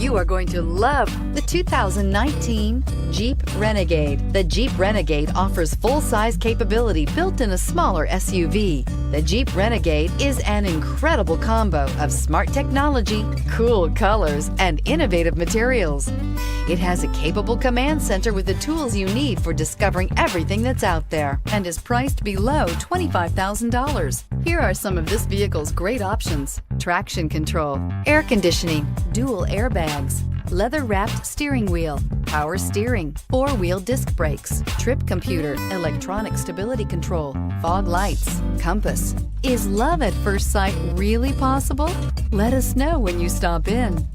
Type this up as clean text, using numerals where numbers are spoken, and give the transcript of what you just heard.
You are going to love the 2019 Jeep Renegade. The Jeep Renegade offers full-size capability built in a smaller SUV. The Jeep Renegade is an incredible combo of smart technology, cool colors, and innovative materials. It has a capable command center with the tools you need for discovering everything that's out there and is priced below $25,000. Here are some of this vehicle's great options: traction control, air conditioning, dual airbags, leather-wrapped steering wheel, power steering, four-wheel disc brakes, trip computer, electronic stability control, fog lights, compass. Is love at first sight really possible? Let us know when you stop in.